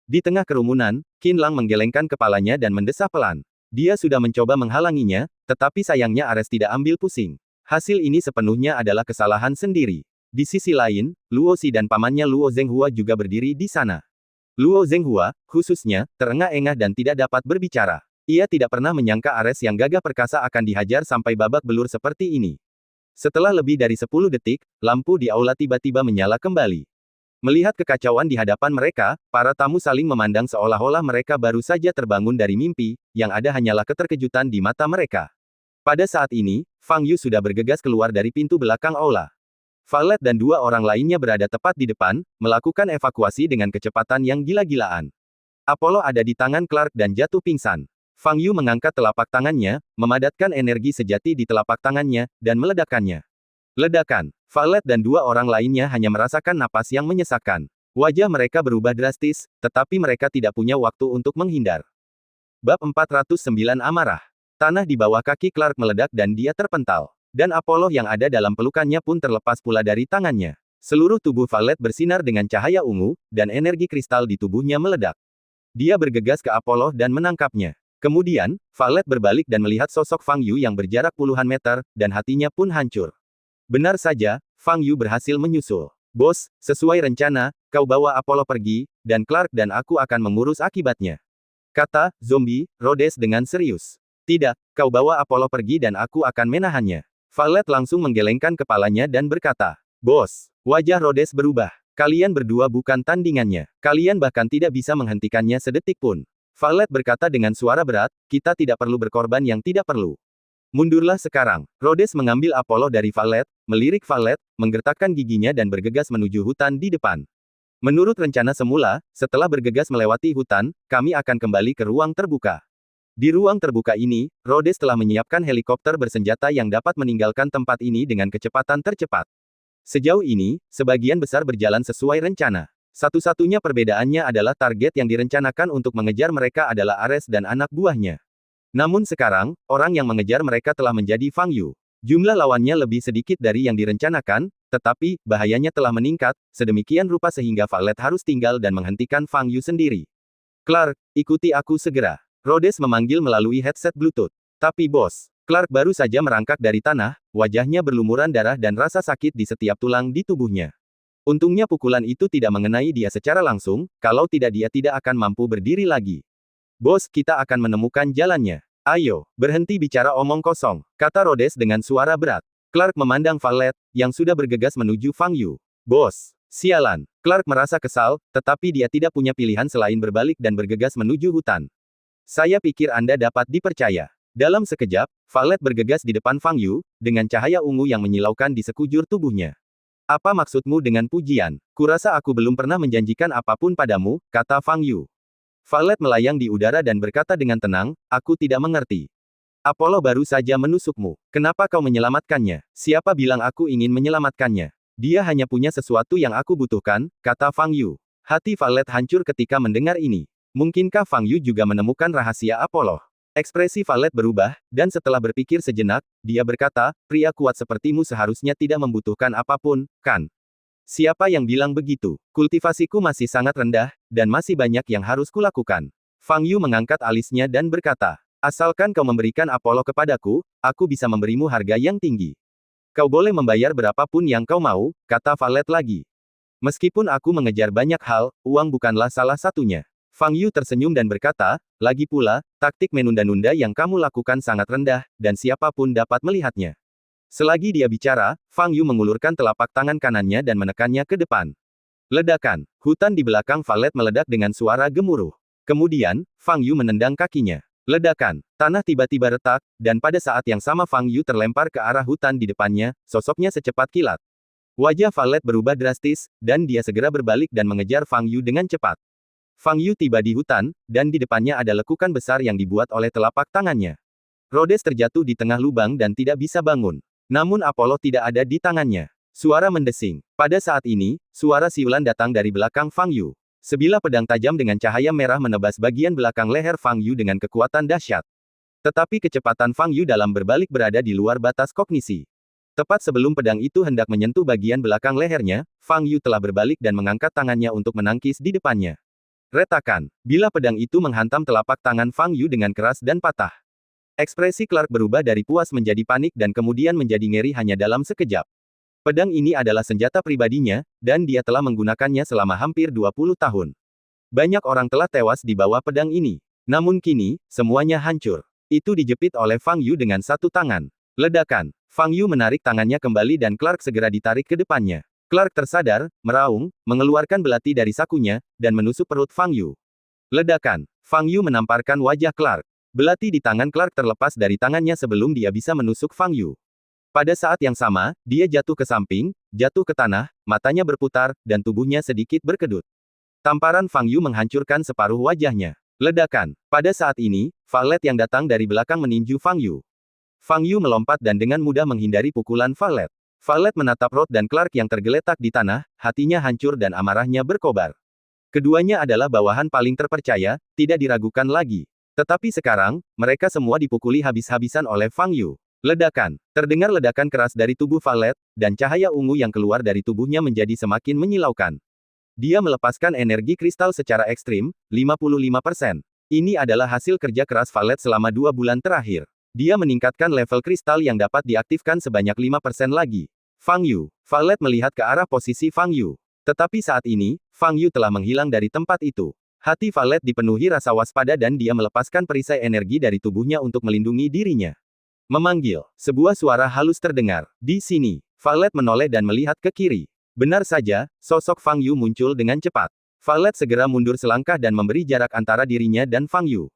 Di tengah kerumunan, Qin Lang menggelengkan kepalanya dan mendesah pelan. Dia sudah mencoba menghalanginya, tetapi sayangnya Ares tidak ambil pusing. Hasil ini sepenuhnya adalah kesalahan sendiri. Di sisi lain, Luo Xi dan pamannya Luo Zhenghua juga berdiri di sana. Luo Zhenghua, khususnya, terengah-engah dan tidak dapat berbicara. Ia tidak pernah menyangka Ares yang gagah perkasa akan dihajar sampai babak belur seperti ini. Setelah lebih dari 10 detik, lampu di aula tiba-tiba menyala kembali. Melihat kekacauan di hadapan mereka, para tamu saling memandang seolah-olah mereka baru saja terbangun dari mimpi, yang ada hanyalah keterkejutan di mata mereka. Pada saat ini, Fang Yu sudah bergegas keluar dari pintu belakang aula. Valet dan dua orang lainnya berada tepat di depan, melakukan evakuasi dengan kecepatan yang gila-gilaan. Apollo ada di tangan Clark dan jatuh pingsan. Fang Yu mengangkat telapak tangannya, memadatkan energi sejati di telapak tangannya, dan meledakkannya. Ledakan. Valet dan dua orang lainnya hanya merasakan napas yang menyesakkan. Wajah mereka berubah drastis, tetapi mereka tidak punya waktu untuk menghindar. Bab 409 Amarah. Tanah di bawah kaki Clark meledak dan dia terpental. Dan Apollo yang ada dalam pelukannya pun terlepas pula dari tangannya. Seluruh tubuh Valet bersinar dengan cahaya ungu, dan energi kristal di tubuhnya meledak. Dia bergegas ke Apollo dan menangkapnya. Kemudian, Valet berbalik dan melihat sosok Fang Yu yang berjarak puluhan meter, dan hatinya pun hancur. Benar saja, Fang Yu berhasil menyusul. Bos, sesuai rencana, kau bawa Apollo pergi, dan Clark dan aku akan mengurus akibatnya. Kata zombie Rhodes dengan serius. Tidak, kau bawa Apollo pergi dan aku akan menahannya. Valet langsung menggelengkan kepalanya dan berkata, Bos, wajah Rhodes berubah. Kalian berdua bukan tandingannya. Kalian bahkan tidak bisa menghentikannya sedetik pun. Valet berkata dengan suara berat, kita tidak perlu berkorban yang tidak perlu. Mundurlah sekarang. Rhodes mengambil Apollo dari Valet, melirik Valet, menggertakkan giginya dan bergegas menuju hutan di depan. Menurut rencana semula, setelah bergegas melewati hutan, kami akan kembali ke ruang terbuka. Di ruang terbuka ini, Rhodes telah menyiapkan helikopter bersenjata yang dapat meninggalkan tempat ini dengan kecepatan tercepat. Sejauh ini, sebagian besar berjalan sesuai rencana. Satu-satunya perbedaannya adalah target yang direncanakan untuk mengejar mereka adalah Ares dan anak buahnya. Namun sekarang, orang yang mengejar mereka telah menjadi Fang Yu. Jumlah lawannya lebih sedikit dari yang direncanakan, tetapi, bahayanya telah meningkat, sedemikian rupa sehingga Valet harus tinggal dan menghentikan Fang Yu sendiri. Clark, ikuti aku segera. Rhodes memanggil melalui headset Bluetooth. Tapi bos, Clark baru saja merangkak dari tanah, wajahnya berlumuran darah dan rasa sakit di setiap tulang di tubuhnya. Untungnya pukulan itu tidak mengenai dia secara langsung, kalau tidak dia tidak akan mampu berdiri lagi. Bos, kita akan menemukan jalannya. Ayo, berhenti bicara omong kosong, kata Rhodes dengan suara berat. Clark memandang Valet, yang sudah bergegas menuju Fang Yu. Bos, sialan. Clark merasa kesal, tetapi dia tidak punya pilihan selain berbalik dan bergegas menuju hutan. Saya pikir Anda dapat dipercaya. Dalam sekejap, Valet bergegas di depan Fang Yu, dengan cahaya ungu yang menyilaukan di sekujur tubuhnya. Apa maksudmu dengan pujian? Kurasa aku belum pernah menjanjikan apapun padamu, kata Fang Yu. Valet melayang di udara dan berkata dengan tenang, aku tidak mengerti. Apollo baru saja menusukmu. Kenapa kau menyelamatkannya? Siapa bilang aku ingin menyelamatkannya? Dia hanya punya sesuatu yang aku butuhkan, kata Fang Yu. Hati Valet hancur ketika mendengar ini. Mungkinkah Fang Yu juga menemukan rahasia Apollo? Ekspresi Valet berubah, dan setelah berpikir sejenak, dia berkata, pria kuat sepertimu seharusnya tidak membutuhkan apapun, kan? Siapa yang bilang begitu? Kultivasiku masih sangat rendah, dan masih banyak yang harus kulakukan. Fang Yu mengangkat alisnya dan berkata, asalkan kau memberikan Apollo kepadaku, aku bisa memberimu harga yang tinggi. Kau boleh membayar berapapun yang kau mau, kata Valet lagi. Meskipun aku mengejar banyak hal, uang bukanlah salah satunya. Fang Yu tersenyum dan berkata, lagi pula, taktik menunda-nunda yang kamu lakukan sangat rendah, dan siapapun dapat melihatnya. Selagi dia bicara, Fang Yu mengulurkan telapak tangan kanannya dan menekannya ke depan. Ledakan. Hutan di belakang Valet meledak dengan suara gemuruh. Kemudian, Fang Yu menendang kakinya. Ledakan. Tanah tiba-tiba retak, dan pada saat yang sama Fang Yu terlempar ke arah hutan di depannya, sosoknya secepat kilat. Wajah Valet berubah drastis, dan dia segera berbalik dan mengejar Fang Yu dengan cepat. Fang Yu tiba di hutan, dan di depannya ada lekukan besar yang dibuat oleh telapak tangannya. Rhodes terjatuh di tengah lubang dan tidak bisa bangun. Namun Apollo tidak ada di tangannya. Suara mendesing. Pada saat ini, suara siulan datang dari belakang Fang Yu. Sebilah pedang tajam dengan cahaya merah menebas bagian belakang leher Fang Yu dengan kekuatan dahsyat. Tetapi kecepatan Fang Yu dalam berbalik berada di luar batas kognisi. Tepat sebelum pedang itu hendak menyentuh bagian belakang lehernya, Fang Yu telah berbalik dan mengangkat tangannya untuk menangkis di depannya. Retakan. Bila pedang itu menghantam telapak tangan Fang Yu dengan keras dan patah. Ekspresi Clark berubah dari puas menjadi panik dan kemudian menjadi ngeri hanya dalam sekejap. Pedang ini adalah senjata pribadinya, dan dia telah menggunakannya selama hampir 20 tahun. Banyak orang telah tewas di bawah pedang ini. Namun kini, semuanya hancur. Itu dijepit oleh Fang Yu dengan satu tangan. Ledakan. Fang Yu menarik tangannya kembali dan Clark segera ditarik ke depannya. Clark tersadar, meraung, mengeluarkan belati dari sakunya, dan menusuk perut Fang Yu. Ledakan. Fang Yu menamparkan wajah Clark. Belati di tangan Clark terlepas dari tangannya sebelum dia bisa menusuk Fang Yu. Pada saat yang sama, dia jatuh ke samping, jatuh ke tanah, matanya berputar, dan tubuhnya sedikit berkedut. Tamparan Fang Yu menghancurkan separuh wajahnya. Ledakan. Pada saat ini, Valet yang datang dari belakang meninju Fang Yu. Fang Yu melompat dan dengan mudah menghindari pukulan Valet. Valet menatap Rod dan Clark yang tergeletak di tanah, hatinya hancur dan amarahnya berkobar. Keduanya adalah bawahan paling terpercaya, tidak diragukan lagi. Tetapi sekarang, mereka semua dipukuli habis-habisan oleh Fang Yu. Ledakan. Terdengar ledakan keras dari tubuh Valet, dan cahaya ungu yang keluar dari tubuhnya menjadi semakin menyilaukan. Dia melepaskan energi kristal secara ekstrim, 55%. Ini adalah hasil kerja keras Valet selama 2 bulan terakhir. Dia meningkatkan level kristal yang dapat diaktifkan sebanyak 5% lagi. Fang Yu. Valet melihat ke arah posisi Fang Yu. Tetapi saat ini, Fang Yu telah menghilang dari tempat itu. Hati Valet dipenuhi rasa waspada dan dia melepaskan perisai energi dari tubuhnya untuk melindungi dirinya. Memanggil. Sebuah suara halus terdengar. Di sini. Valet menoleh dan melihat ke kiri. Benar saja, sosok Fang Yu muncul dengan cepat. Valet segera mundur selangkah dan memberi jarak antara dirinya dan Fang Yu.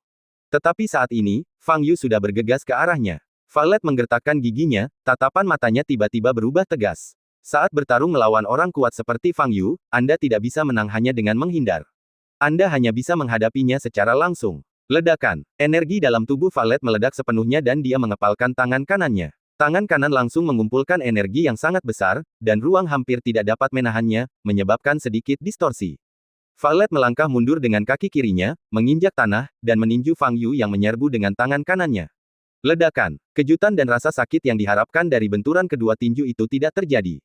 Tetapi saat ini, Fang Yu sudah bergegas ke arahnya. Valet menggertakkan giginya, tatapan matanya tiba-tiba berubah tegas. Saat bertarung melawan orang kuat seperti Fang Yu, Anda tidak bisa menang hanya dengan menghindar. Anda hanya bisa menghadapinya secara langsung. Ledakan. Energi dalam tubuh Valet meledak sepenuhnya dan dia mengepalkan tangan kanannya. Tangan kanan langsung mengumpulkan energi yang sangat besar, dan ruang hampir tidak dapat menahannya, menyebabkan sedikit distorsi. Valet melangkah mundur dengan kaki kirinya, menginjak tanah, dan meninju Fang Yu yang menyerbu dengan tangan kanannya. Ledakan. Kejutan dan rasa sakit yang diharapkan dari benturan kedua tinju itu tidak terjadi.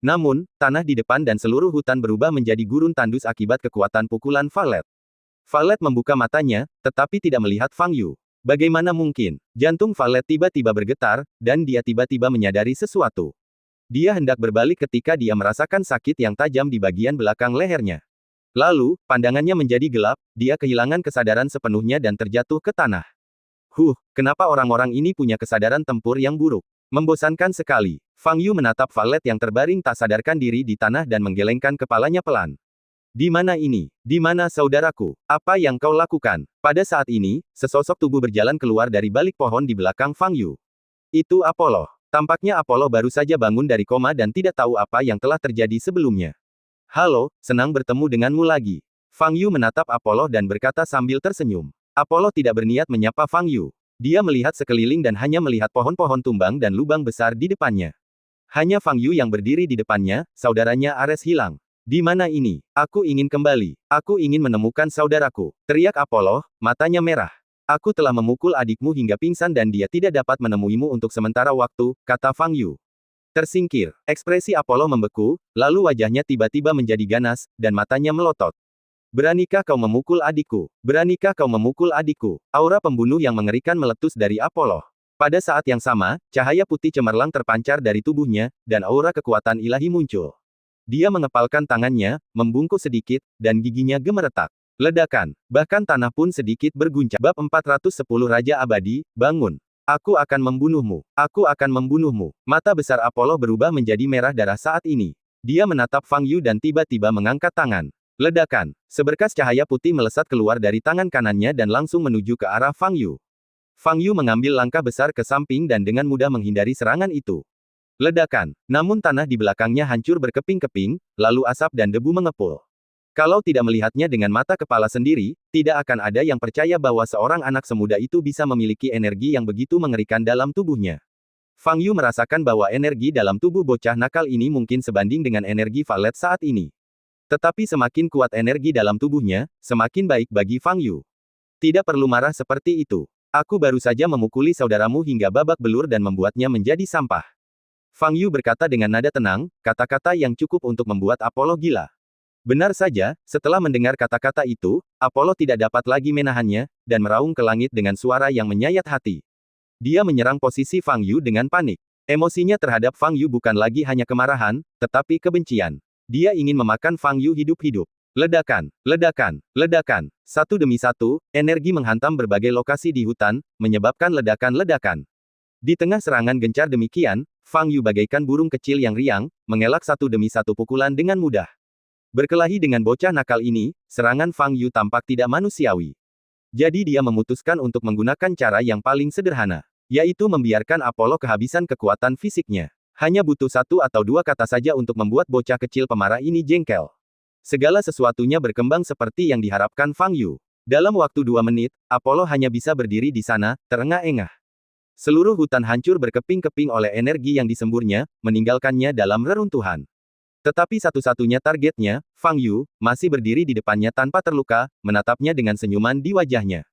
Namun, tanah di depan dan seluruh hutan berubah menjadi gurun tandus akibat kekuatan pukulan Valet. Valet membuka matanya, tetapi tidak melihat Fang Yu. Bagaimana mungkin? Jantung Valet tiba-tiba bergetar, dan dia tiba-tiba menyadari sesuatu. Dia hendak berbalik ketika dia merasakan sakit yang tajam di bagian belakang lehernya. Lalu, pandangannya menjadi gelap, dia kehilangan kesadaran sepenuhnya dan terjatuh ke tanah. Kenapa orang-orang ini punya kesadaran tempur yang buruk? Membosankan sekali. Fang Yu menatap Valet yang terbaring tak sadarkan diri di tanah dan menggelengkan kepalanya pelan. Di mana ini? Di mana saudaraku? Apa yang kau lakukan? Pada saat ini, sesosok tubuh berjalan keluar dari balik pohon di belakang Fang Yu. Itu Apollo. Tampaknya Apollo baru saja bangun dari koma dan tidak tahu apa yang telah terjadi sebelumnya. Halo, senang bertemu denganmu lagi. Fang Yu menatap Apollo dan berkata sambil tersenyum. Apollo tidak berniat menyapa Fang Yu. Dia melihat sekeliling dan hanya melihat pohon-pohon tumbang dan lubang besar di depannya. Hanya Fang Yu yang berdiri di depannya, saudaranya Ares hilang. Di mana ini? Aku ingin kembali. Aku ingin menemukan saudaraku. Teriak Apollo, matanya merah. Aku telah memukul adikmu hingga pingsan dan dia tidak dapat menemuimu untuk sementara waktu, kata Fang Yu. Tersingkir. Ekspresi Apollo membeku, lalu wajahnya tiba-tiba menjadi ganas, dan matanya melotot. Beranikah kau memukul adikku? Beranikah kau memukul adikku? Aura pembunuh yang mengerikan meletus dari Apollo. Pada saat yang sama, cahaya putih cemerlang terpancar dari tubuhnya, dan aura kekuatan ilahi muncul. Dia mengepalkan tangannya, membungkuk sedikit, dan giginya gemeretak. Ledakan. Bahkan tanah pun sedikit berguncang. Bab 410 Raja Abadi, bangun. Aku akan membunuhmu. Aku akan membunuhmu. Mata besar Apollo berubah menjadi merah darah saat ini. Dia menatap Fang Yu dan tiba-tiba mengangkat tangan. Ledakan. Seberkas cahaya putih melesat keluar dari tangan kanannya dan langsung menuju ke arah Fang Yu. Fang Yu mengambil langkah besar ke samping dan dengan mudah menghindari serangan itu. Ledakan. Namun tanah di belakangnya hancur berkeping-keping, lalu asap dan debu mengepul. Kalau tidak melihatnya dengan mata kepala sendiri, tidak akan ada yang percaya bahwa seorang anak semuda itu bisa memiliki energi yang begitu mengerikan dalam tubuhnya. Fang Yu merasakan bahwa energi dalam tubuh bocah nakal ini mungkin sebanding dengan energi Valet saat ini. Tetapi semakin kuat energi dalam tubuhnya, semakin baik bagi Fang Yu. Tidak perlu marah seperti itu. Aku baru saja memukuli saudaramu hingga babak belur dan membuatnya menjadi sampah. Fang Yu berkata dengan nada tenang, kata-kata yang cukup untuk membuat Apollo gila. Benar saja, setelah mendengar kata-kata itu, Apollo tidak dapat lagi menahannya, dan meraung ke langit dengan suara yang menyayat hati. Dia menyerang posisi Fang Yu dengan panik. Emosinya terhadap Fang Yu bukan lagi hanya kemarahan, tetapi kebencian. Dia ingin memakan Fang Yu hidup-hidup. Ledakan, ledakan, ledakan. Satu demi satu, energi menghantam berbagai lokasi di hutan, menyebabkan ledakan-ledakan. Di tengah serangan gencar demikian, Fang Yu bagaikan burung kecil yang riang, mengelak satu demi satu pukulan dengan mudah. Berkelahi dengan bocah nakal ini, serangan Fang Yu tampak tidak manusiawi. Jadi dia memutuskan untuk menggunakan cara yang paling sederhana, yaitu membiarkan Apollo kehabisan kekuatan fisiknya. Hanya butuh satu atau dua kata saja untuk membuat bocah kecil pemarah ini jengkel. Segala sesuatunya berkembang seperti yang diharapkan Fang Yu. Dalam waktu 2 menit, Apollo hanya bisa berdiri di sana, terengah-engah. Seluruh hutan hancur berkeping-keping oleh energi yang disemburnya, meninggalkannya dalam reruntuhan. Tetapi satu-satunya targetnya, Fang Yu, masih berdiri di depannya tanpa terluka, menatapnya dengan senyuman di wajahnya.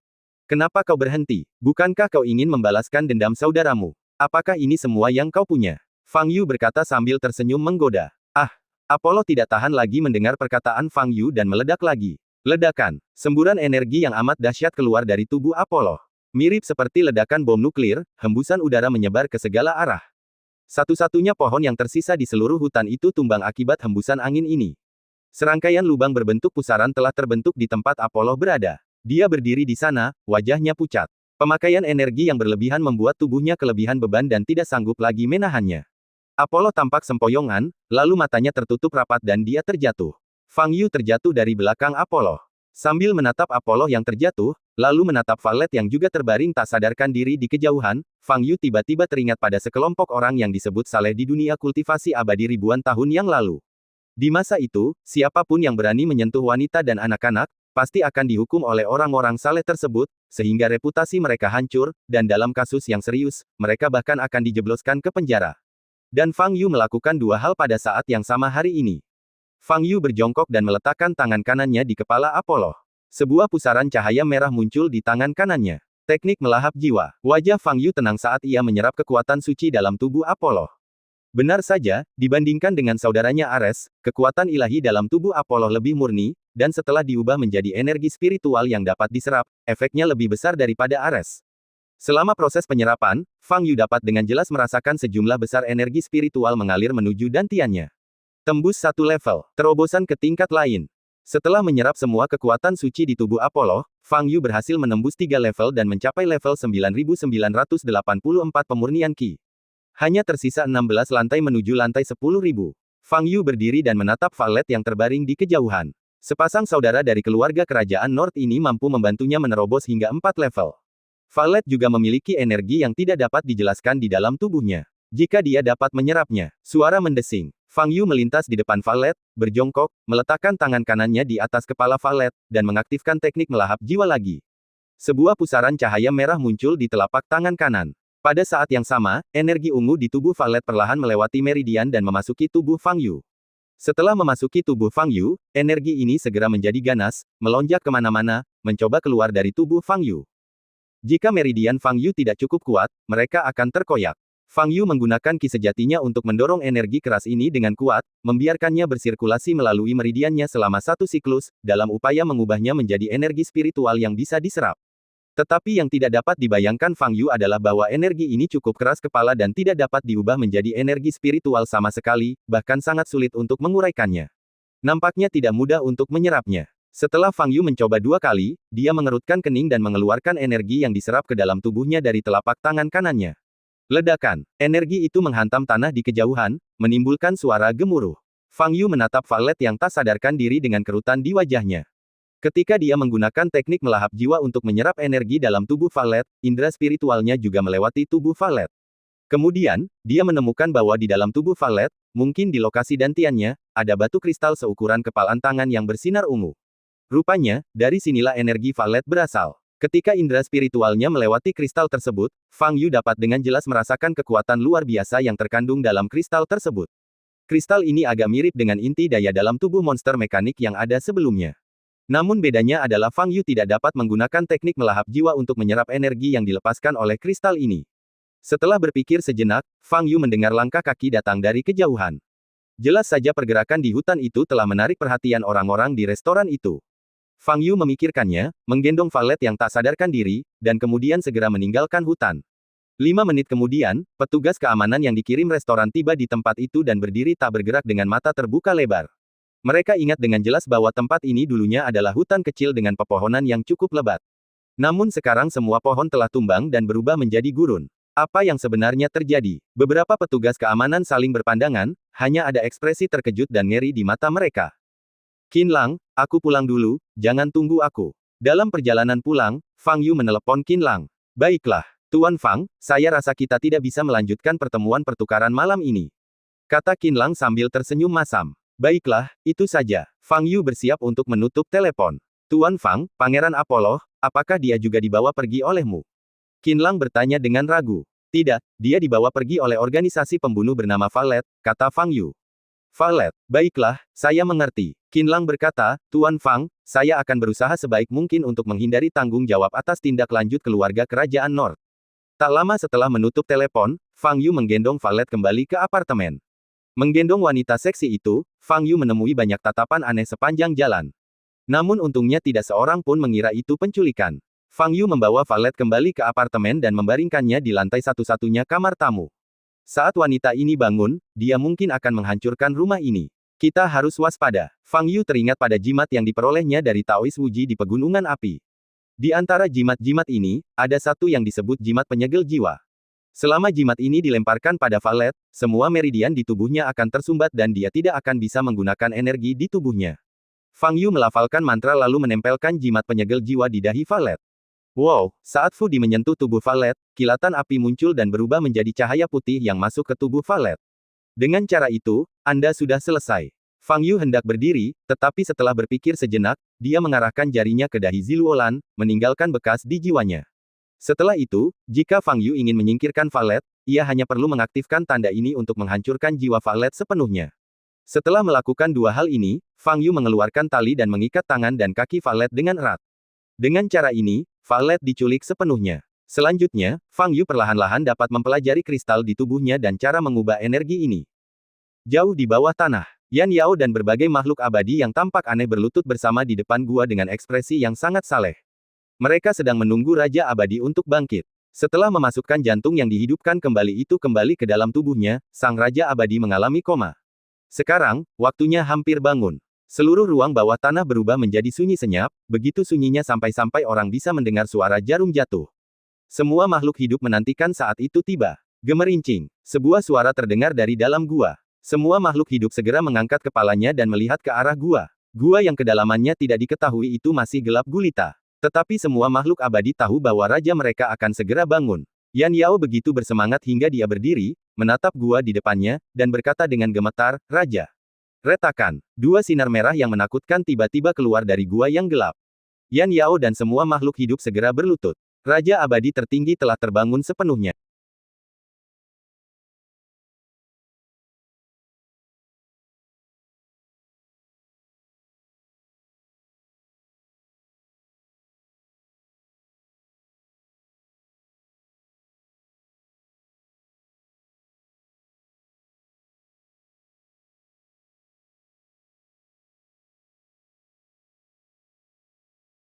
Kenapa kau berhenti? Bukankah kau ingin membalaskan dendam saudaramu? Apakah ini semua yang kau punya? Fang Yu berkata sambil tersenyum menggoda. Ah! Apollo tidak tahan lagi mendengar perkataan Fang Yu dan meledak lagi. Ledakan. Semburan energi yang amat dahsyat keluar dari tubuh Apollo. Mirip seperti ledakan bom nuklir, hembusan udara menyebar ke segala arah. Satu-satunya pohon yang tersisa di seluruh hutan itu tumbang akibat hembusan angin ini. Serangkaian lubang berbentuk pusaran telah terbentuk di tempat Apollo berada. Dia berdiri di sana, wajahnya pucat. Pemakaian energi yang berlebihan membuat tubuhnya kelebihan beban dan tidak sanggup lagi menahannya. Apollo tampak sempoyongan, lalu matanya tertutup rapat dan dia terjatuh. Fang Yu terjatuh dari belakang Apollo. Sambil menatap Apollo yang terjatuh, lalu menatap Valet yang juga terbaring tak sadarkan diri di kejauhan, Fang Yu tiba-tiba teringat pada sekelompok orang yang disebut saleh di dunia kultivasi abadi ribuan tahun yang lalu. Di masa itu, siapapun yang berani menyentuh wanita dan anak-anak, pasti akan dihukum oleh orang-orang saleh tersebut, sehingga reputasi mereka hancur, dan dalam kasus yang serius, mereka bahkan akan dijebloskan ke penjara. Dan Fang Yu melakukan dua hal pada saat yang sama hari ini. Fang Yu berjongkok dan meletakkan tangan kanannya di kepala Apollo. Sebuah pusaran cahaya merah muncul di tangan kanannya. Teknik melahap jiwa. Wajah Fang Yu tenang saat ia menyerap kekuatan suci dalam tubuh Apollo. Benar saja, dibandingkan dengan saudaranya Ares, kekuatan ilahi dalam tubuh Apollo lebih murni, dan setelah diubah menjadi energi spiritual yang dapat diserap, efeknya lebih besar daripada Ares. Selama proses penyerapan, Fang Yu dapat dengan jelas merasakan sejumlah besar energi spiritual mengalir menuju dantiannya. Tembus satu level, terobosan ke tingkat lain. Setelah menyerap semua kekuatan suci di tubuh Apollo, Fang Yu berhasil menembus 3 level dan mencapai level 9984 pemurnian Qi. Hanya tersisa 16 lantai menuju lantai 10.000. Fang Yu berdiri dan menatap Valet yang terbaring di kejauhan. Sepasang saudara dari keluarga kerajaan North ini mampu membantunya menerobos hingga 4 level. Valet juga memiliki energi yang tidak dapat dijelaskan di dalam tubuhnya. Jika dia dapat menyerapnya, suara mendesing. Fang Yu melintas di depan Valet, berjongkok, meletakkan tangan kanannya di atas kepala Valet, dan mengaktifkan teknik melahap jiwa lagi. Sebuah pusaran cahaya merah muncul di telapak tangan kanan. Pada saat yang sama, energi ungu di tubuh Valet perlahan melewati meridian dan memasuki tubuh Fang Yu. Setelah memasuki tubuh Fang Yu, energi ini segera menjadi ganas, melonjak kemana-mana, mencoba keluar dari tubuh Fang Yu. Jika meridian Fang Yu tidak cukup kuat, mereka akan terkoyak. Fang Yu menggunakan ki sejatinya untuk mendorong energi keras ini dengan kuat, membiarkannya bersirkulasi melalui meridiannya selama satu siklus, dalam upaya mengubahnya menjadi energi spiritual yang bisa diserap. Tetapi yang tidak dapat dibayangkan Fang Yu adalah bahwa energi ini cukup keras kepala dan tidak dapat diubah menjadi energi spiritual sama sekali, bahkan sangat sulit untuk menguraikannya. Nampaknya tidak mudah untuk menyerapnya. Setelah Fang Yu mencoba 2 kali, dia mengerutkan kening dan mengeluarkan energi yang diserap ke dalam tubuhnya dari telapak tangan kanannya. Ledakan. Energi itu menghantam tanah di kejauhan, menimbulkan suara gemuruh. Fang Yu menatap Valet yang tak sadarkan diri dengan kerutan di wajahnya. Ketika dia menggunakan teknik melahap jiwa untuk menyerap energi dalam tubuh Valet, indera spiritualnya juga melewati tubuh Valet. Kemudian, dia menemukan bahwa di dalam tubuh Valet, mungkin di lokasi dantiannya, ada batu kristal seukuran kepalan tangan yang bersinar ungu. Rupanya, dari sinilah energi Valet berasal. Ketika indera spiritualnya melewati kristal tersebut, Fang Yu dapat dengan jelas merasakan kekuatan luar biasa yang terkandung dalam kristal tersebut. Kristal ini agak mirip dengan inti daya dalam tubuh monster mekanik yang ada sebelumnya. Namun bedanya adalah Fang Yu tidak dapat menggunakan teknik melahap jiwa untuk menyerap energi yang dilepaskan oleh kristal ini. Setelah berpikir sejenak, Fang Yu mendengar langkah kaki datang dari kejauhan. Jelas saja pergerakan di hutan itu telah menarik perhatian orang-orang di restoran itu. Fang Yu memikirkannya, menggendong Valet yang tak sadarkan diri, dan kemudian segera meninggalkan hutan. 5 menit kemudian, petugas keamanan yang dikirim restoran tiba di tempat itu dan berdiri tak bergerak dengan mata terbuka lebar. Mereka ingat dengan jelas bahwa tempat ini dulunya adalah hutan kecil dengan pepohonan yang cukup lebat. Namun sekarang semua pohon telah tumbang dan berubah menjadi gurun. Apa yang sebenarnya terjadi? Beberapa petugas keamanan saling berpandangan, hanya ada ekspresi terkejut dan ngeri di mata mereka. Qin Lang, aku pulang dulu, jangan tunggu aku. Dalam perjalanan pulang, Fang Yu menelepon Qin Lang. Baiklah, Tuan Fang, saya rasa kita tidak bisa melanjutkan pertemuan pertukaran malam ini. Kata Qin Lang sambil tersenyum masam. Baiklah, itu saja. Fang Yu bersiap untuk menutup telepon. Tuan Fang, Pangeran Apollo, apakah dia juga dibawa pergi olehmu? Qin Lang bertanya dengan ragu. Tidak, dia dibawa pergi oleh organisasi pembunuh bernama Valet, kata Fang Yu. Valet, baiklah, saya mengerti. Qin Lang berkata, Tuan Fang, saya akan berusaha sebaik mungkin untuk menghindari tanggung jawab atas tindak lanjut keluarga kerajaan North. Tak lama setelah menutup telepon, Fang Yu menggendong Valet kembali ke apartemen. Menggendong wanita seksi itu, Fang Yu menemui banyak tatapan aneh sepanjang jalan. Namun untungnya tidak seorang pun mengira itu penculikan. Fang Yu membawa Valet kembali ke apartemen dan membaringkannya di lantai satu-satunya kamar tamu. Saat wanita ini bangun, dia mungkin akan menghancurkan rumah ini. Kita harus waspada. Fang Yu teringat pada jimat yang diperolehnya dari Taois Wuji di Pegunungan Api. Di antara jimat-jimat ini, ada satu yang disebut jimat penyegel jiwa. Selama jimat ini dilemparkan pada Valet, semua meridian di tubuhnya akan tersumbat dan dia tidak akan bisa menggunakan energi di tubuhnya. Fang Yu melafalkan mantra lalu menempelkan jimat penyegel jiwa di dahi Valet. Wow, saat Fu Di menyentuh tubuh Valet, kilatan api muncul dan berubah menjadi cahaya putih yang masuk ke tubuh Valet. Dengan cara itu, Anda sudah selesai. Fang Yu hendak berdiri, tetapi setelah berpikir sejenak, dia mengarahkan jarinya ke dahi Ziluolan, meninggalkan bekas di jiwanya. Setelah itu, jika Fang Yu ingin menyingkirkan Valet, ia hanya perlu mengaktifkan tanda ini untuk menghancurkan jiwa Valet sepenuhnya. Setelah melakukan dua hal ini, Fang Yu mengeluarkan tali dan mengikat tangan dan kaki Valet dengan erat. Dengan cara ini, Valet diculik sepenuhnya. Selanjutnya, Fang Yu perlahan-lahan dapat mempelajari kristal di tubuhnya dan cara mengubah energi ini. Jauh di bawah tanah, Yan Yao dan berbagai makhluk abadi yang tampak aneh berlutut bersama di depan gua dengan ekspresi yang sangat saleh. Mereka sedang menunggu Raja Abadi untuk bangkit. Setelah memasukkan jantung yang dihidupkan kembali itu kembali ke dalam tubuhnya, Sang Raja Abadi mengalami koma. Sekarang, waktunya hampir bangun. Seluruh ruang bawah tanah berubah menjadi sunyi senyap, begitu sunyinya sampai-sampai orang bisa mendengar suara jarum jatuh. Semua makhluk hidup menantikan saat itu tiba. Gemerincing. Sebuah suara terdengar dari dalam gua. Semua makhluk hidup segera mengangkat kepalanya dan melihat ke arah gua. Gua yang kedalamannya tidak diketahui itu masih gelap gulita. Tetapi semua makhluk abadi tahu bahwa raja mereka akan segera bangun. Yan Yao begitu bersemangat hingga dia berdiri, menatap gua di depannya, dan berkata dengan gemetar, Raja. Retakan. Dua sinar merah yang menakutkan tiba-tiba keluar dari gua yang gelap. Yan Yao dan semua makhluk hidup segera berlutut. Raja abadi tertinggi telah terbangun sepenuhnya.